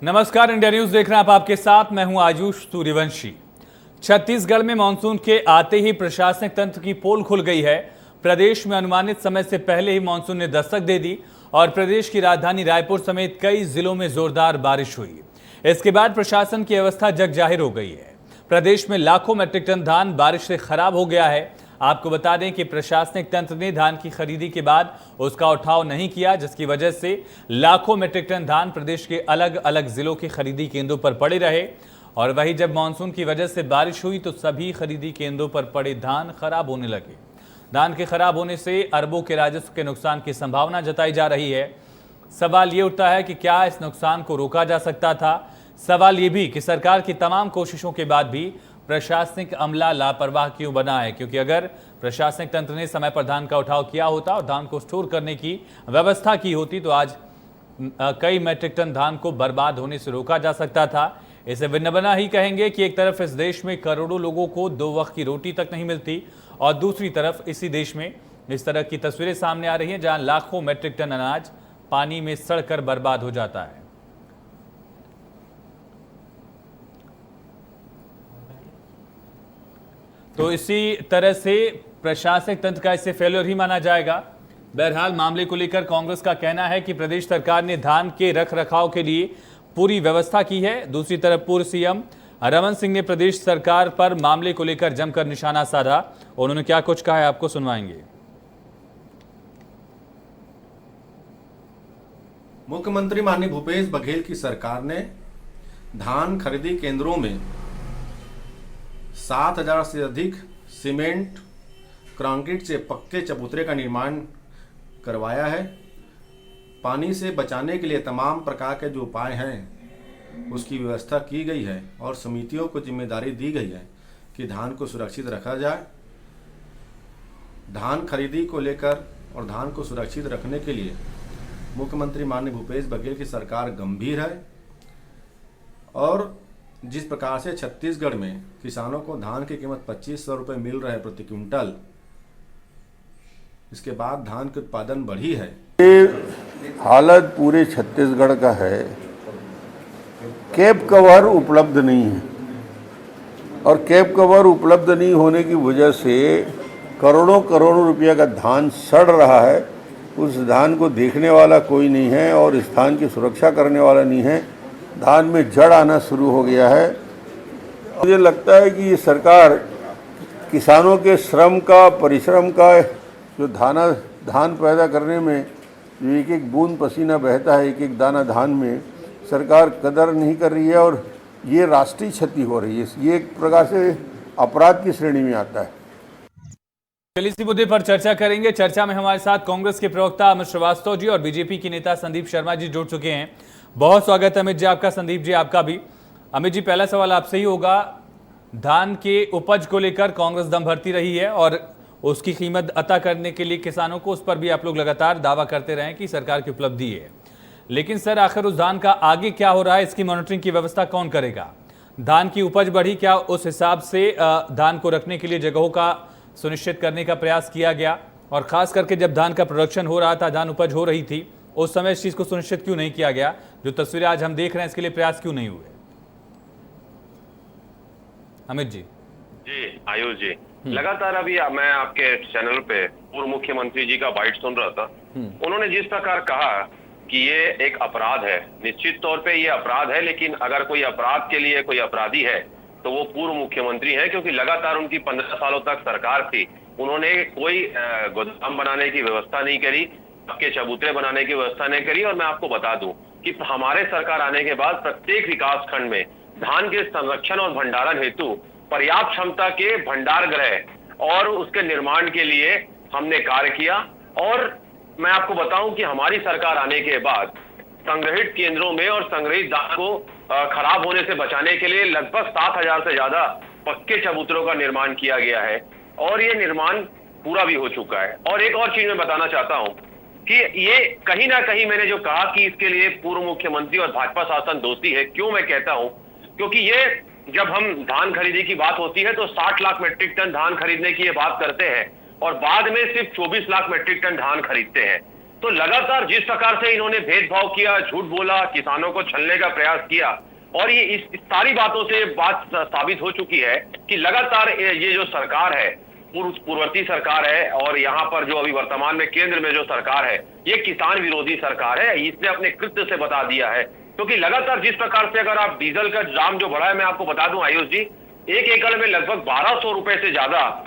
नमस्कार, India news देख रहे हैं आप। आपके साथ मैं हूं आयुष सूर्यवंशी। छत्तीसगढ़ में मानसून के आते ही प्रशासनिक तंत्र की पोल खुल गई है। प्रदेश में अनुमानित समय से पहले ही मानसून ने दस्तक दे दी और प्रदेश की राजधानी रायपुर समेत कई जिलों में जोरदार बारिश हुई। इसके बाद प्रशासन की अवस्था जग जाहिर हो गई है। प्रदेश में लाखों मैट्रिक टन धान बारिश से खराब हो गया है। आपको बता दें कि प्रशासनिक तंत्र ने धान की खरीदी के बाद उसका उठाव नहीं किया, जिसकी वजह से लाखों मैट्रिक टन धान प्रदेश के अलग अलग जिलों के खरीदी केंद्रों पर पड़े रहे। और वहीं जब मानसून की वजह से बारिश हुई तो सभी खरीदी केंद्रों पर पड़े धान खराब होने लगे। धान के खराब होने से अरबों के राजस्व के नुकसान की संभावना जताई जा रही है। सवाल ये उठता है कि क्या इस नुकसान को रोका जा सकता था। सवाल ये भी कि सरकार की तमाम कोशिशों के बाद भी प्रशासनिक अमला लापरवाह क्यों बना है, क्योंकि अगर प्रशासनिक तंत्र ने समय पर धान का उठाव किया होता और धान को स्टोर करने की व्यवस्था की होती तो आज कई मैट्रिक टन धान को बर्बाद होने से रोका जा सकता था। इसे विडंबना ही कहेंगे कि एक तरफ इस देश में करोड़ों लोगों को 2 वक्त की रोटी तक नहीं मिलती और दूसरी तरफ इसी देश में इस तरह की तस्वीरें सामने आ रही हैं जहां लाखों मैट्रिक टन अनाज पानी में सड़कर बर्बाद हो जाता है। तो इसी तरह से प्रशासनिक तंत्र का इसे फेलियर ही माना जाएगा। बहरहाल मामले को लेकर कांग्रेस का कहना है कि प्रदेश सरकार ने धान के रख रखाव के लिए पूरी व्यवस्था की है। दूसरी तरफ पूर्व सीएम रमन सिंह ने प्रदेश सरकार पर मामले को लेकर जमकर निशाना साधा। उन्होंने क्या कुछ कहा है आपको सुनवाएंगे। मुख्यमंत्री माननीय भूपेश बघेल की सरकार ने धान खरीदी केंद्रों में 7,000 से अधिक सीमेंट कंक्रीट से पक्के चबूतरे का निर्माण करवाया है। पानी से बचाने के लिए तमाम प्रकार के जो उपाय हैं उसकी व्यवस्था की गई है और समितियों को जिम्मेदारी दी गई है कि धान को सुरक्षित रखा जाए। धान खरीदी को लेकर और धान को सुरक्षित रखने के लिए मुख्यमंत्री माननीय भूपेश बघेल की सरकार गंभीर है और जिस प्रकार से छत्तीसगढ़ में किसानों को धान की कीमत 2500 रुपये मिल रहा है प्रति क्विंटल, इसके बाद धान के उत्पादन बढ़ी है। ये हालत पूरे छत्तीसगढ़ का है। कैप कवर उपलब्ध नहीं है और कैप कवर उपलब्ध नहीं होने की वजह से करोड़ों करोड़ों रुपया का धान सड़ रहा है। उस धान को देखने वाला कोई नहीं है और इस धान की सुरक्षा करने वाला नहीं है। धान में जड़ आना शुरू हो गया है। मुझे लगता है कि ये सरकार किसानों के श्रम का, परिश्रम का, जो धान पैदा करने में जो एक एक बूंद पसीना बहता है, एक एक दाना धान में, सरकार कदर नहीं कर रही है और ये राष्ट्रीय क्षति हो रही है। ये एक प्रकार से अपराध की श्रेणी में आता है। चलिए इसी मुद्दे पर चर्चा करेंगे। चर्चा में हमारे साथ कांग्रेस के प्रवक्ता अमित श्रीवास्तव जी और बीजेपी के नेता संदीप शर्मा जी जुड़ चुके हैं। बहुत स्वागत है अमित जी आपका, संदीप जी आपका भी। अमित जी, पहला सवाल आपसे ही होगा। धान के उपज को लेकर कांग्रेस दम भरती रही है और उसकी कीमत अता करने के लिए किसानों को, उस पर भी आप लोग लगातार दावा करते रहे कि सरकार की उपलब्धि है। लेकिन सर, आखिर उस धान का आगे क्या हो रहा है, इसकी मॉनिटरिंग की व्यवस्था कौन करेगा? धान की उपज बढ़ी, क्या उस हिसाब से धान को रखने के लिए जगहों का सुनिश्चित करने का प्रयास किया गया? और खास करके जब धान का प्रोडक्शन हो रहा था, धान उपज हो रही थी, उस समय इस चीज को सुनिश्चित क्यों नहीं किया गया? जो तस्वीरें आज हम देख रहे हैं, इसके लिए प्रयास क्यों नहीं हुए? अमित जी। जी आयुष जी, लगातार अभी मैं आपके चैनल पे पूर्व मुख्यमंत्री जी का बाइट सुन रहा था। उन्होंने जिस प्रकार कहा कि ये एक अपराध है, निश्चित तौर पे ये अपराध है, लेकिन अगर कोई अपराध के लिए कोई अपराधी है तो वो पूर्व मुख्यमंत्री है, क्योंकि लगातार उनकी 15 सालों तक सरकार थी। उन्होंने कोई गोदाम बनाने की व्यवस्था नहीं करी, पक्के चबूतरे बनाने की व्यवस्था नहीं करी। और मैं आपको बता दूं कि हमारे सरकार आने के बाद प्रत्येक विकास खंड में धान के संरक्षण और भंडारण हेतु पर्याप्त क्षमता के भंडार गृह और उसके निर्माण के लिए हमने कार्य किया। और मैं आपको बताऊं कि हमारी सरकार आने के बाद संग्रहित केंद्रों में और संग्रहित धान को खराब होने से बचाने के लिए लगभग 7,000 से ज्यादा पक्के चबूतरों का निर्माण किया गया है और ये निर्माण पूरा भी हो चुका है। और एक और चीज मैं बताना चाहता हूं कि ये कहीं ना कहीं मैंने जो कहा कि इसके लिए पूर्व मुख्यमंत्री और भाजपा शासन दोषी है। क्यों मैं कहता हूं? क्योंकि ये जब हम धान खरीदी की बात होती है तो 60 लाख मैट्रिक टन धान खरीदने की ये बात करते हैं और बाद में सिर्फ 24 लाख मैट्रिक टन धान खरीदते हैं। तो लगातार जिस प्रकार से इन्होंने भेदभाव किया, झूठ बोला, किसानों को छलने का प्रयास किया, और ये इस सारी बातों से बात साबित हो चुकी है कि लगातार ये जो सरकार है, पूर्ववर्ती सरकार है, और यहाँ पर जो अभी वर्तमान में केंद्र में जो सरकार है, ये किसान विरोधी सरकार है। इसने अपने कृत्य से बता दिया है, क्योंकि लगातार जिस प्रकार से अगर आप डीजल का दाम जो बढ़ा है, मैं आपको बता दूं आयुष जी, 1 एकड़ में लगभग 1200 रुपए से ज्यादा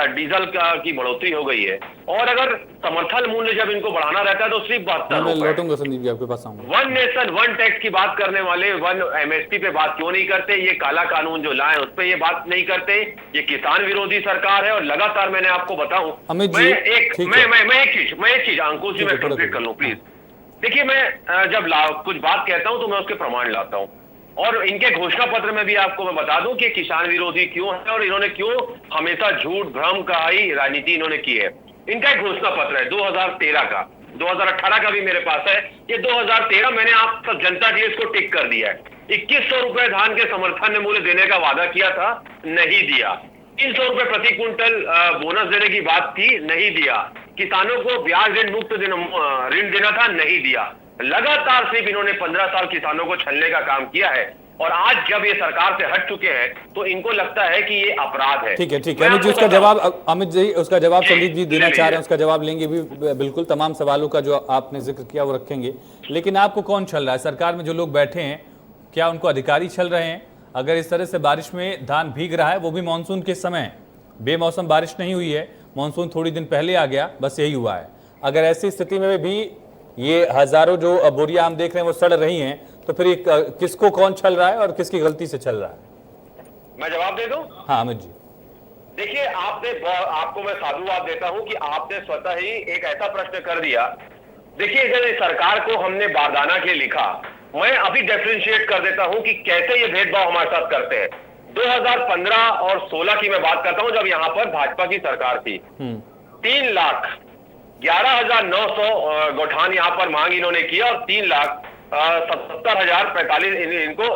डीजल की बढ़ोतरी हो गई है। और अगर समर्थन मूल्य जब इनको बढ़ाना रहता है तो सिर्फ 72 मैं रुपए। लौटूंगा संदीप जी आपके पास आऊंगा। वन नेशन वन टैक्स की बात करने वाले वन एमएसपी पे बात क्यों नहीं करते? ये काला कानून जो लाए उस पे ये बात नहीं करते। ये किसान विरोधी सरकार है, और लगातार मैंने आपको बताऊं, अमित जी, मैं एक चीज अंकुश जी मैं ठीक है, कंप्लीट कर लूं प्लीज। देखिए, मैं जब कुछ बात कहता हूं तो मैं उसके प्रमाण लाता हूं, और इनके घोषणा पत्र में भी आपको मैं बता दूं कि किसान विरोधी क्यों है और इन्होंने क्यों हमेशा झूठ भ्रम का ही राजनीति इन्होंने की है। इनका एक घोषणा पत्र है 2013 का, 2018 का भी मेरे पास है। ये 2013 मैंने आप सब जनता जी इसको टिक कर दिया है। 2100 रुपए धान के समर्थन मूल्य देने का वादा किया था, नहीं दिया। 300 रुपए प्रति क्विंटल बोनस देने की बात थी, नहीं दिया। किसानों को ब्याज ऋण मुक्त ऋण देना था, नहीं दिया। लगातार सिर्फ इन्होंने 15 साल किसानों को छलने का काम किया है, और आज जब ये सरकार से हट चुके हैं तो इनको लगता है कि ये अपराध है। ठीक है मैं अमित जी, आपको उसका बताऊं- जवाब अमित जी उसका जवाब संदीप जी देना ले चाह रहे लीजिए। हैं, उसका जवाब लेंगे भी बिल्कुल। तमाम सवालों का जो आपने जिक्र किया वो रखेंगे, लेकिन आपको कौन छल रहा है? सरकार में जो लोग बैठे हैं, क्या उनको अधिकारी छल रहे हैं? अगर इस तरह से बारिश में धान भीग रहा है, वो भी मानसून के समय, बेमौसम बारिश नहीं हुई है, मानसून थोड़ी दिन पहले आ गया, बस यही हुआ है। अगर ऐसी स्थिति में भी ये हजारों जो बोरियां हम देख रहे हैं वो सड़ रही हैं, तो फिर ये किसको कौन छल रहा है और किसकी गलती से छल रहा है? मैं जवाब दे दूं? हाँ अमित जी। देखिए, आपको मैं साधुवाद देता हूं कि आपने स्वतः ही एक ऐसा प्रश्न कर दिया। देखिए, जब इस सरकार को हमने बारदाना के लिखा, मैं अभी डिफरेंशिएट कर देता हूं कि कैसे ये भेदभाव हमारे साथ करते हैं। 2015 और 16 की मैं बात करता हूं, जब यहां पर भाजपा की सरकार थी। 3,11,900 गौठान यहां पर मांग इन्होंने किया, और 3,77,045 इनको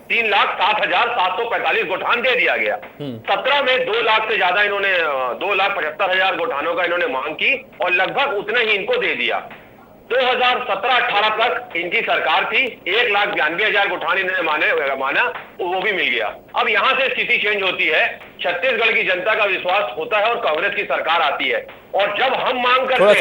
3,07,745 गौठान दे दिया गया। 17 में 2 लाख से ज्यादा इन्होंने 2,75,000 गौठानों का इन्होंने मांग की, और लगभग उतना ही इनको दे दिया। 2017-18 तक इनकी सरकार थी, 1,92,000 गौठान इन्होंने माना, वो भी मिल गया। अब यहां से स्थिति चेंज होती है, छत्तीसगढ़ की जनता का विश्वास होता है और कांग्रेस की सरकार आती है, और जब हम मांग करते थोड़ा हैं,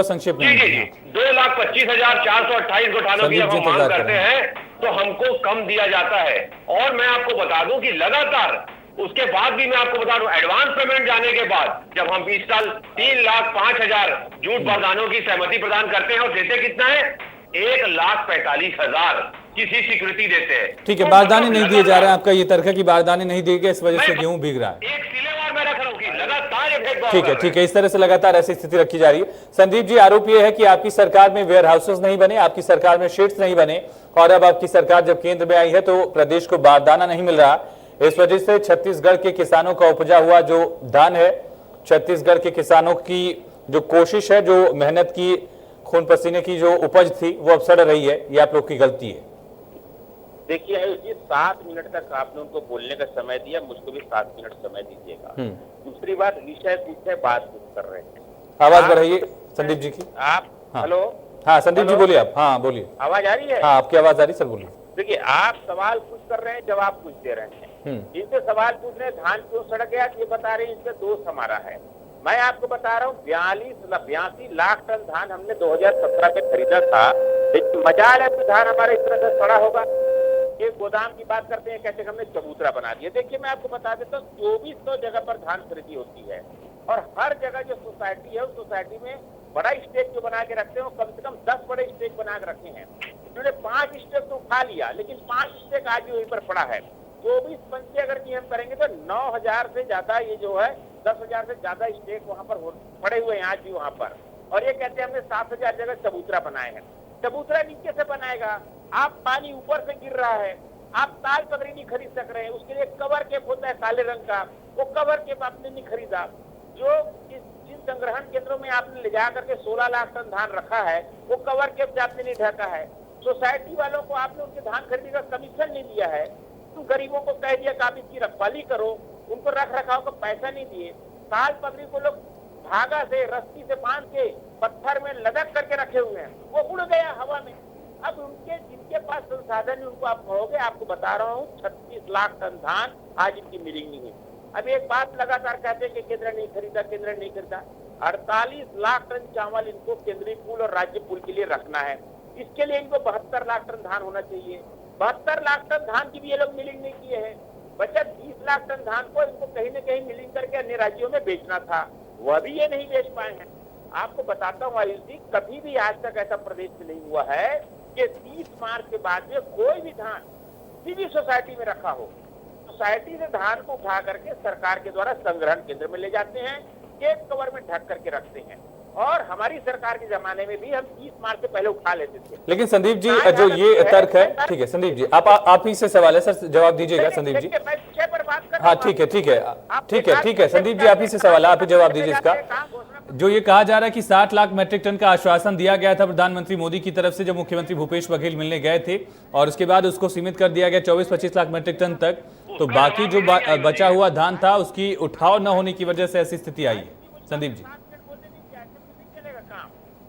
संक्षेप में जी 2,25,428 गौठानों की जब हम मांग करते हैं तो हमको कम दिया जाता है। और मैं आपको बता दूं कि लगातार उसके बाद भी मैं आपको बता दूं, एडवांस पेमेंट जाने के बाद जब हम इस साल 3,05,000 झूठ बारदानों की सहमति प्रदान करते हैं, और देते कितना है? 1,45,000 किसी सिक्योरिटी देते हैं। ठीक है, बारदाने नहीं दिए जा रहे हैं, आपका ये तर्क है कि बारदाने नहीं दिए गए, इस वजह से गेहूं भीग रहा है। एक सिलेवार में रख रहा हूं कि लगातार ये भेदभाव ठीक कर है रहे ठीक है, इस तरह से लगातार ऐसी स्थिति रखी जा रही है। संदीप जी, आरोप यह है कि आपकी सरकार में वेयर हाउसेस नहीं बने, आपकी सरकार में शेड्स नहीं बने, और अब आपकी सरकार जब केंद्र में आई है तो प्रदेश को बारदाना नहीं मिल रहा। इस वजह से छत्तीसगढ़ के किसानों का उपजा हुआ जो धान है, छत्तीसगढ़ के किसानों की जो कोशिश है, जो मेहनत की, खून पसीने की जो उपज थी, वो अब सड़ रही है। ये आप लोग की गलती है। देखिए आयुष जी, 7 मिनट तक आपने उनको बोलने का समय दिया, मुझको भी 7 मिनट समय दीजिएगा। दूसरी बात, विषय पूछे, बात कुछ कर रहे हैं। आवाज बढ़ाइए संदीप जी की। आप हेलो। हाँ संदीप जी बोलिए आप। हाँ बोलिए। आवाज आ रही है? हाँ आपकी आवाज आ रही, सर बोलिए। देखिए, आप सवाल कुछ कर रहे हैं, जवाब कुछ दे रहे हैं। इनसे सवाल पूछ रहे हैं धान क्यों सड़ गया, ये बता रहे हैं इसमें दोष हमारा है। मैं आपको बता रहा हूँ 82 लाख टन धान हमने 2017 में खरीदा था, लेकिन मजाल है कि धान हमारा इस तरह से सड़ा होगा। ये गोदाम की बात करते हैं, कहते हैं हमने चबूतरा बना दिया। देखिए, मैं आपको बता देता हूँ 2400 जगह पर धान खरीदी होती है, और हर जगह जो सोसाइटी है उस सोसाइटी में बड़ा स्टेक जो बना के रखते हैं, वो कम से कम 10 बड़े स्टेक बना के रखे हैं। उन्होंने 5 स्टेक तो उठा लिया, लेकिन 5 स्टेक आज भी वहीं पर पड़ा है। 24 पंचे अगर की हम करेंगे तो 9,000 से ज्यादा, ये जो है 10,000 से ज्यादा स्टेक वहां पर पड़े हुए हैं आज भी वहां पर। और ये कहते हैं हमने 7,000 जगह चबूतरा बनाए हैं। चबूतरा नीचे से बनाएगा, आप पानी ऊपर से गिर रहा है, आप ताल पकड़ी नहीं खरीद सक रहे हैं, उसके लिए कवर केप होता है काले रंग का, वो कवर केप आपने नहीं खरीदा। जो जिन संग्रहण केंद्रों में आपने ले जा करके 16 लाख टन धान रखा है, वो कवर केप से आपने नहीं ढका है। सोसाइटी वालों को आपने उनके धान खरीदने का कमीशन नहीं दिया है। तुम गरीबों को कह दिया कि आप इसकी रखवाली करो, उनको रख रखाव का पैसा नहीं दिए। ताल पकड़ी को लोग धागा से, रस्सी से बांध के पत्थर में लदक करके रखे हुए हैं, वो उड़ गया हवा में। अब उनके जिनके पास संसाधन है उनको आप कहोगे, आपको बता रहा हूँ 36 लाख टन धान आज इनकी मिलिंग नहीं है। अब एक बात लगातार कहते हैं कि केंद्र नहीं खरीदा, केंद्र नहीं खरीदा। 48 लाख टन चावल इनको केंद्रीय पूल और राज्य पूल के लिए रखना है। इसके लिए इनको 72 लाख टन धान होना चाहिए। 72 लाख टन धान की भी ये लोग मिलिंग नहीं किए हैं। बचत 20 लाख टन धान को इनको कहीं न कहीं मिलिंग करके अन्य राज्यों में बेचना था, वह भी ये नहीं बेच पाए हैं। आपको बताता हूँ आयुष जी, कभी भी आज तक ऐसा प्रदेश में नहीं हुआ है कि 30 मार्च के बाद में कोई भी धान किसी भी सोसाइटी में रखा हो, सोसाइटी से धान को उठा करके सरकार के द्वारा संग्रहण केंद्र में ले जाते हैं, केक कवर में ढक करके रखते हैं। और हमारी सरकार के जमाने में भी हम 30 मार्च से पहले उठा लेते थे। लेकिन संदीप जी, जो ये तर्क है, ठीक है संदीप जी, आप ही से सवाल है सर, जवाब दीजिएगा संदीप जी। मैं विषय पर बात कर रहा हाँ हूं। ठीक है संदीप जी, आप ही से सवाल है, आप ही जवाब दीजिए इसका। जो ये कहा जा रहा है कि 60 लाख मैट्रिक टन का आश्वासन दिया गया था प्रधानमंत्री मोदी की तरफ से जब मुख्यमंत्री भूपेश बघेल मिलने गए थे, और उसके बाद उसको सीमित कर दिया गया 24-25 लाख मैट्रिक टन तक, तो बाकी जो बचा हुआ धान था उसकी उठाव न होने की वजह से ऐसी स्थिति आई है। संदीप जी,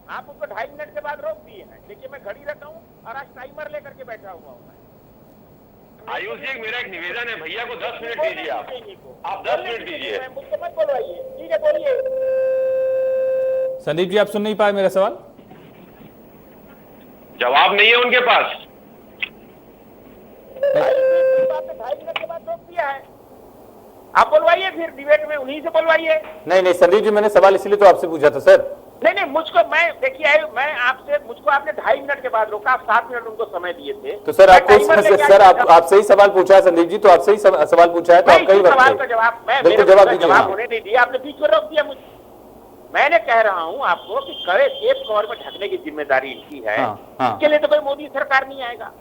आप उसको 2.5 मिनट के बाद रोक दिए हैं। देखिए मैं घड़ी रखा हूँ और आज टाइमर लेकर के बैठा हुआ हूँ। आयुष जी, मेरा एक निवेदन है, भैया को 10 मिनट दीजिए। आप 10 मिनट दीजिए। मुझको मत बोलवाइए, ठीक है बोलिए। संदीप जी, आप सुन नहीं पाए मेरा सवाल? जवाब नहीं है उनके पास। 2.5 मिनट के बाद रोक दिया है, आप बोलवाइए, फिर डिबेट में उन्हीं से बोलवाइए। नहीं संदीप जी, मैंने सवाल इसलिए तो आपसे पूछा था सर। नहीं मुझको, मैं देखिए मैं आपसे, मुझको आपने 2.5 मिनट के बाद रोका, आप 7 मिनट उनको समय दिए थे। तो सर आपसे ही सवाल पूछा है संदीप जी, तो आपसे ही सवाल पूछा है तो आपका ही सवाल का जवाब जवाब होने नहीं दिया, आपने बीच में रोक दिया मुझे। मैंने कह रहा हूँ आपको कि केप कवर में ढकने की जिम्मेदारी इनकी है। इसके लिए तो कोई मोदी सरकार नहीं आएगा।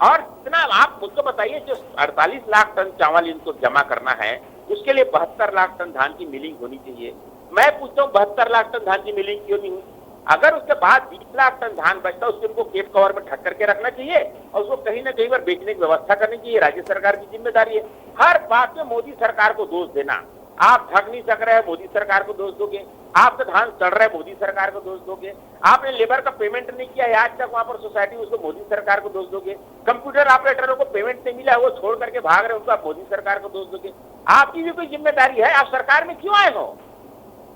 और इतना आप मुझको बताइए, जो 48 लाख टन चावल इनको जमा करना है, उसके लिए 72 लाख टन धान की मिलिंग होनी चाहिए। मैं पूछता हूँ 72 लाख टन धान की मिलिंग क्यों नहीं हुई? अगर उसके बाद 20 लाख टन धान बचता है, उसको उनको केप कवर में ढक करके रखना चाहिए और उसको कहीं ना कहीं पर बेचने की व्यवस्था करनी चाहिए। राज्य सरकार की जिम्मेदारी है। हर बात में मोदी सरकार को दोष देना, आप ढक नहीं सक रहे हैं मोदी सरकार को दोष दोगे, आपका धान चढ़ रहा है मोदी सरकार को दोष दोगे, आपने लेबर का पेमेंट नहीं किया है आज तक वहां पर सोसाइटी, उसको मोदी सरकार को दोष दोगे, कंप्यूटर ऑपरेटरों को पेमेंट नहीं मिला है वो छोड़ करके भाग रहे हैं, उनको आप मोदी सरकार को दोष दोगे। आपकी भी कोई जिम्मेदारी है, आप सरकार में क्यों आए हो?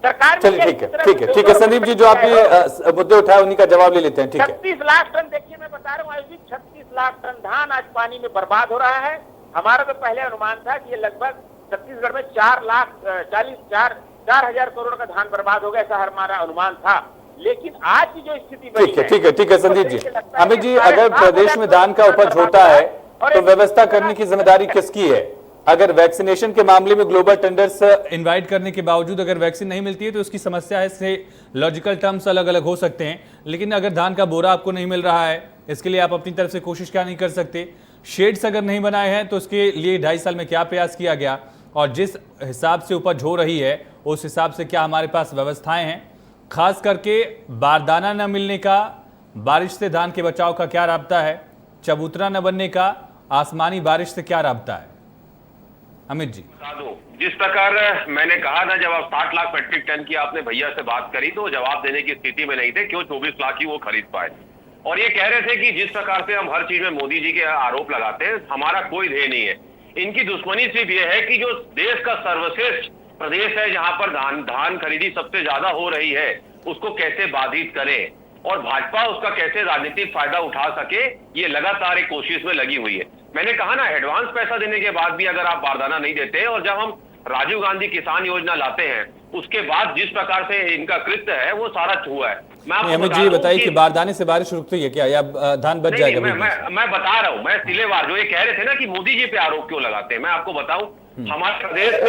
सरकार में ठीक है संदीप जी, जो आपने मुद्दे उठाए उन्हीं का जवाब ले लेते हैं। ठीक है, 36 लाख टन, देखिए मैं बता रहा हूँ 36 लाख टन धान आज पानी में बर्बाद हो रहा है। हमारा तो पहले अनुमान था कि ये लगभग छत्तीसगढ़ में 4,40,000 करोड़ का धान बर्बाद हो गया, ऐसा हमारा अनुमान था। लेकिन आज की जो स्थिति बनी है, ठीक है संदीप जी। अमित जी, अगर प्रदेश में धान का उपज होता है तो व्यवस्था करने की जिम्मेदारी किसकी है? अगर वैक्सीनेशन के मामले में ग्लोबल टेंडर्स इनवाइट करने के बावजूद अगर वैक्सीन नहीं मिलती है तो उसकी समस्या है, इससे लॉजिकल टर्म्स अलग अलग हो सकते हैं, लेकिन अगर धान का बोरा आपको नहीं मिल रहा है, इसके लिए आप अपनी तरफ से कोशिश क्या नहीं कर सकते? शेड्स अगर नहीं बनाए हैं तो उसके लिए 2.5 साल में क्या प्रयास किया गया, और जिस हिसाब से उपज हो रही है उस हिसाब से क्या हमारे पास व्यवस्थाएं हैं? खास करके बारदाना न मिलने का, बारिश से धान के बचाव का क्या राब्ता है? चबूतरा न बनने का आसमानी बारिश से क्या राब्ता है? अमित जी, बता दो, जिस प्रकार मैंने कहा था, जब आप 60 लाख मैट्रिक टन की आपने भैया से बात करी तो जवाब देने की स्थिति में नहीं थे, क्यों 24 लाख ही वो खरीद पाए। और ये कह रहे थे कि जिस प्रकार से हम हर चीज में मोदी जी के आरोप लगाते हैं, हमारा कोई ध्येय नहीं है। इनकी दुश्मनी सिर्फ ये है कि जो देश का सर्वश्रेष्ठ प्रदेश है, जहां पर धान खरीदी सबसे ज्यादा हो रही है, उसको कैसे बाधित करें और भाजपा उसका कैसे राजनीतिक फायदा उठा सके, ये लगातार एक कोशिश में लगी हुई है। मैंने कहा ना, एडवांस पैसा देने के बाद भी अगर आप बारदाना नहीं देते, और जब हम राजीव गांधी किसान योजना लाते हैं उसके बाद जिस प्रकार से इनका कृत्य है वो सारा हुआ है। अमित जी बताइए कि बारदाने से बारिश रुकती है क्या, या धान बच जाएगा? मैं बता रहा हूँ, मैं सिलेवार जो ये कह रहे थे ना कि मोदी जी पे आरोप क्यों लगाते हैं, मैं आपको बताऊं, हमारे प्रदेश में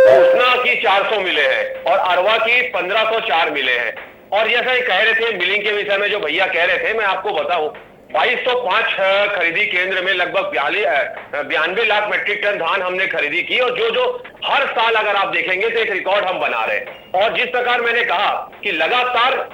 कृष्णा की 400 मिले हैं और अरवा की 1504 मिले हैं। और जैसा ये कह रहे थे मिलिंग के विषय में, जो भैया कह रहे थे, मैं आपको बताऊं, 2205 खरीदी केंद्र में लगभग 92 लाख मैट्रिक टन धान हमने खरीदी की, और जो हर साल अगर आप देखेंगे तो एक रिकॉर्ड हम बना रहे हैं। और जिस प्रकार मैंने कहा कि लगातार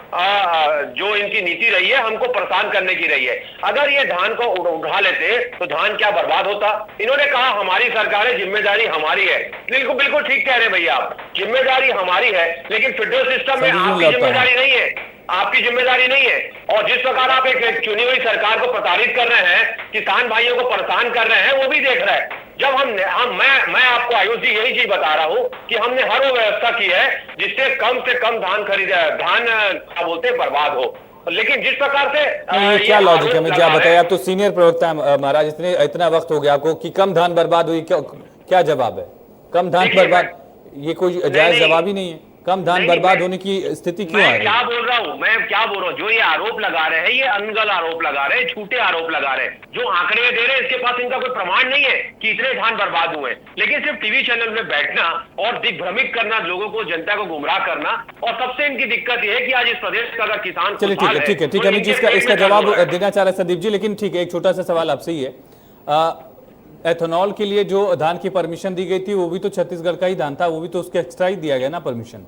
जो इनकी नीति रही है, हमको परेशान करने की रही है। अगर ये धान को उठा लेते तो धान क्या बर्बाद होता? इन्होंने कहा हमारी सरकार है, जिम्मेदारी हमारी है। बिल्कुल ठीक कह रहे भैया आप, जिम्मेदारी हमारी है, लेकिन फेडरल सिस्टम में आपकी जिम्मेदारी नहीं है। आपकी जिम्मेदारी नहीं है। और जिस प्रकार आप एक चुनी हुई सरकार को प्रताड़ित कर रहे हैं, किसान भाइयों को परेशान कर रहे हैं, वो भी देख रहा है। जब मैं आपको आयुष जी यही चीज बता रहा हूं कि हमने हर वो व्यवस्था की है जिससे कम से कम धान क्या बोलते हैं बर्बाद हो। लेकिन जिस प्रकार से क्या लॉजिक है, मुझे क्या बताइए, आप तो सीनियर प्रवक्ता हैं महाराज, इतना वक्त हो गया आपको कि कम धान बर्बाद हुई, क्या जवाब है? कम धान बर्बाद, ये कोई जायज जवाब ही नहीं है। कम धान बर्बाद होने की स्थिति क्यों आ रही है? मैं क्या बोल रहा हूँ, जो ये आरोप लगा रहे हैं, ये अनगल आरोप लगा रहे हैं, झूठे आरोप लगा रहे हैं। जो आंकड़े दे रहे हैं इसके पास इनका कोई प्रमाण नहीं है कि इतने धान बर्बाद हुए। लेकिन सिर्फ टीवी चैनल में बैठना और दिग्भ्रमित करना, लोगों को, जनता को गुमराह करना, और सबसे इनकी दिक्कत यह है कि आज इस प्रदेश का अगर किसान, चलिए ठीक है अमित जी, इसका जवाब देना चाह रहे संदीप जी, लेकिन ठीक है, एक छोटा सा सवाल आपसे ही है। एथेनॉल के लिए जो धान की परमिशन दी गई थी वो भी तो छत्तीसगढ़ का ही धान था, वो भी तो उसके एक्स्ट्रा ही दिया गया ना परमिशन।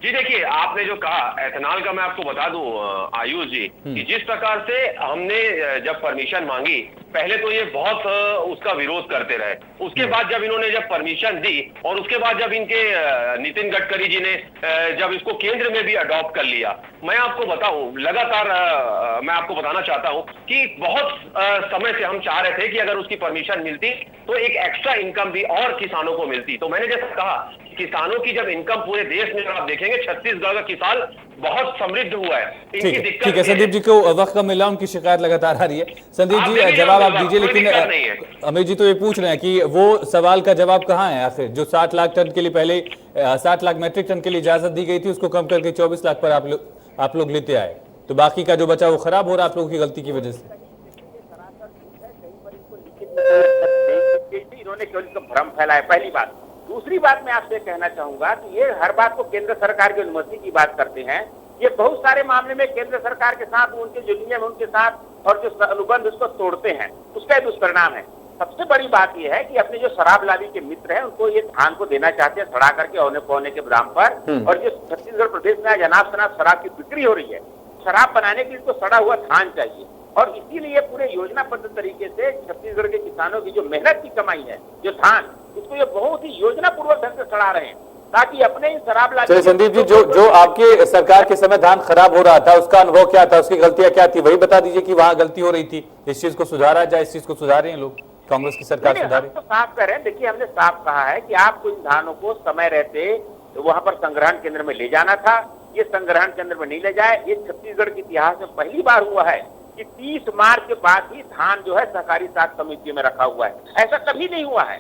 जी देखिए, आपने जो कहा एथेनॉल का, मैं आपको बता दूं आयुष जी कि जिस प्रकार से हमने जब परमिशन मांगी, पहले तो ये बहुत उसका विरोध करते रहे। उसके बाद जब इन्होंने जब परमिशन दी और उसके बाद जब इनके नितिन गडकरी जी ने जब इसको केंद्र में भी अडॉप्ट कर लिया, मैं आपको बताऊं लगातार मैं आपको बताना चाहता हूं कि बहुत समय से हम चाह रहे थे कि अगर उसकी परमिशन मिलती तो एक एक्स्ट्रा इनकम भी और किसानों को मिलती। तो मैंने जैसा कहा, किसानों की जब इनकम पूरे देश में आप देखेंगे, छत्तीसगढ़ का किसान बहुत समृद्ध हुआ है। ठीक है संदीप जी को वक्त कम मिला, उनकी शिकायत लगातार आ रही है। संदीप जी जवाब आप दीजिए, लेकिन अमित जी तो ये पूछ रहे हैं कि वो सवाल का जवाब कहाँ है आखिर? जो 60 लाख टन के लिए पहले 60 लाख मेट्रिक टन के लिए इजाजत दी गई थी, उसको कम करके 24 लाख पर आप लोग लेते आए, तो बाकी का जो बचा वो खराब हो रहा है आप लोगों की गलती की वजह से। इन्होंने केवल भ्रम फैलाया, पहली बात। दूसरी बात मैं आपसे कहना चाहूंगा कि ये हर बात को केंद्र सरकार की अनुमति की बात करते हैं। ये बहुत सारे मामले में केंद्र सरकार के साथ, उनके जो नियम उनके साथ और जो अनुबंध उसको तोड़ते हैं, उसका दुष्परिणाम है। सबसे बड़ी बात यह है कि अपने जो शराब लादी के मित्र हैं उनको ये धान को देना चाहते हैं सड़ा करके औने पौने के दाम पर। और जो छत्तीसगढ़ प्रदेश में जनाब शनाब शराब की बिक्री हो रही है, शराब बनाने के लिए तो सड़ा हुआ धान चाहिए। और इसीलिए पूरे योजनाबद्ध तरीके से छत्तीसगढ़ के किसानों की जो मेहनत की कमाई है, जो धान, उसको ये बहुत ही योजनापूर्वक ढंग से सड़ा रहे हैं ताकि अपने ही शराब ला। संदीप जी, जो आपके सरकार के समय धान खराब हो रहा था, उसका अनुभव क्या था, उसकी गलतियां क्या थी, वही बता दीजिए कि वहां गलती हो रही थी, इस चीज को सुधारा जाए। इस चीज को सुधार रहे हैं लोग, कांग्रेस की सरकार सुधारे। तो साफ कह रहे हैं, देखिए हमने साफ कहा है कि आपको इन धानों को समय रहते वहां पर संग्रहण केंद्र में ले जाना था। ये संग्रहण केंद्र में नहीं ले जाए। ये छत्तीसगढ़ के इतिहास में पहली बार हुआ है कि 30 मार्च के बाद ही धान जो है सहकारी साख समिति में रखा हुआ है, ऐसा कभी नहीं हुआ है।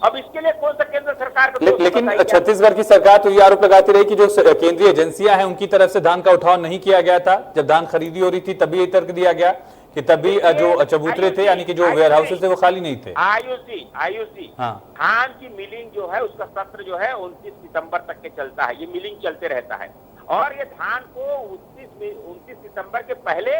अब इसके लिए कौन सा केंद्र सरकार को लेकिन छत्तीसगढ़ की सरकार तो ये आरोप लगाती रही कि जो केंद्रीय एजेंसियां हैं उनकी तरफ से धान का उठाव नहीं किया गया था। जब धान खरीदी हो रही थी तभी ये तर्क दिया गया कि तभी जो चबूतरे थे यानी कि जो वेयर हाउसेस थे वो खाली नहीं थे। आयुषी धान की मिलिंग जो है उसका सत्र जो है 29 सितंबर तक के चलता है। ये मिलिंग चलते रहता है और ये धान को 29 सितंबर के पहले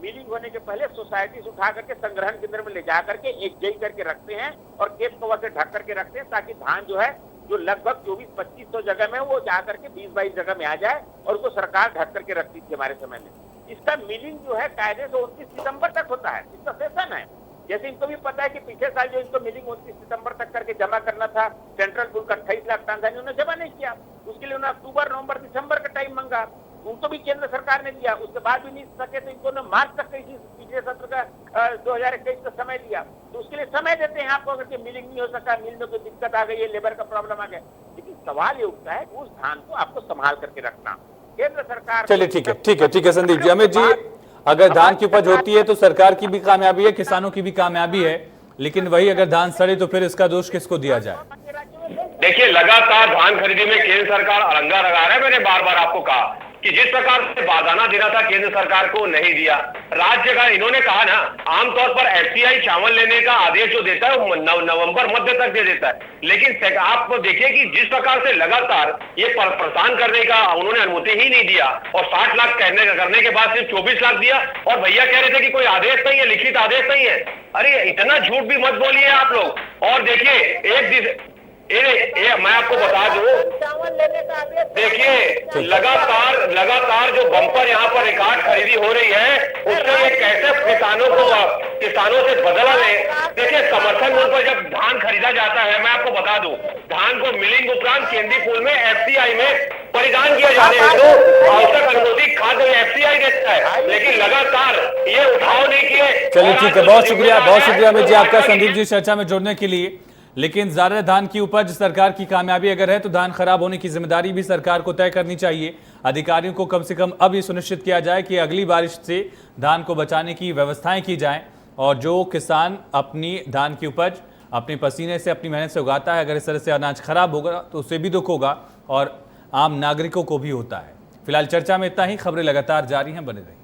मिलिंग होने के पहले सोसाइटी से उठा करके संग्रहण केंद्र में ले जा करके एक जई करके रखते हैं और केप कवर से ढक करके रखते हैं ताकि धान जो है जो लगभग 24-2500 जगह में वो जा करके 20-22 जगह में आ जाए और उसको सरकार ढक करके रखती थी हमारे समय में। इसका मिलिंग जो है कायदे से 29 सितंबर तक होता है, इसका सेशन है। जैसे इनको भी पता है कि पिछले साल जो इनको मिलिंग 29 सितंबर तक करके जमा करना था, सेंट्रल पुल का 28 लाख टन था, उन्होंने जमा नहीं किया। उसके लिए उन्होंने अक्टूबर, नवंबर, दिसंबर का टाइम मांगा, उनको भी केंद्र सरकार ने दिया। उसके बाद भी नहीं सके तो इनको मार्च तक का पिछले सत्र का 2021 का समय दिया। तो उसके लिए समय देते हैं आपको, अगर मिलिंग नहीं हो सका, मिल में कोई दिक्कत आ गई है, लेबर का प्रॉब्लम आ गया। लेकिन सवाल ये उठता है उस धान को आपको संभाल करके रखना केंद्र सरकार। चलिए ठीक है संदीप जी। अमित जी, अगर धान की उपज होती है तो सरकार की भी कामयाबी है, किसानों की भी कामयाबी है, लेकिन वही अगर धान सड़े तो फिर इसका दोष किसको दिया जाए? देखिए, लगातार धान खरीदी में केंद्र सरकार अड़ंगा लगा रहा है। मैंने बार बार आपको कहा कि जिस प्रकार से बारदाना देना था केंद्र सरकार को नहीं दिया। राज्य का इन्होंने कहा ना, आमतौर पर एफसीआई चावल लेने का आदेश जो देता है वो नवंबर मध्य तक दे देता है, लेकिन आप देखिए कि जिस प्रकार से लगातार ये परेशान करने का उन्होंने अनुमति ही नहीं दिया और 60 लाख करने के बाद सिर्फ 24 लाख दिया और भैया कह रहे थे कि कोई आदेश नहीं है, लिखित आदेश नहीं है। अरे इतना झूठ भी मत बोलिए आप लोग। और देखिए एक दिन मैं आपको बता दूं, देखिए लगातार जो बम्पर यहाँ पर रिकॉर्ड खरीदी हो रही है उससे ये कैसे किसानों से बदला ले। देखिए समर्थन समर्थन मूल्य पर जब धान खरीदा जाता है, मैं आपको बता दूं, धान को मिलिंग उपरांत केंद्रीय पूल में एफसीआई में परिधान किया जाने हेतु आवश्यक अनुमति खाद्य एफसीआई देता है, लेकिन लगातार ये उठाव नहीं किए। चलिए ठीक है, बहुत शुक्रिया अमित जी आपका संदीप जी चर्चा में जुड़ने के लिए। लेकिन ज्यादा धान की उपज सरकार की कामयाबी अगर है तो धान खराब होने की जिम्मेदारी भी सरकार को तय करनी चाहिए। अधिकारियों को कम से कम अब ये सुनिश्चित किया जाए कि अगली बारिश से धान को बचाने की व्यवस्थाएं की जाएं, और जो किसान अपनी धान की उपज अपने पसीने से अपनी मेहनत से उगाता है, अगर इस तरह से अनाज खराब होगा तो उसे भी दुख होगा और आम नागरिकों को भी होता है। फिलहाल चर्चा में इतना ही, खबरें लगातार जारी हैं, बने रहिए।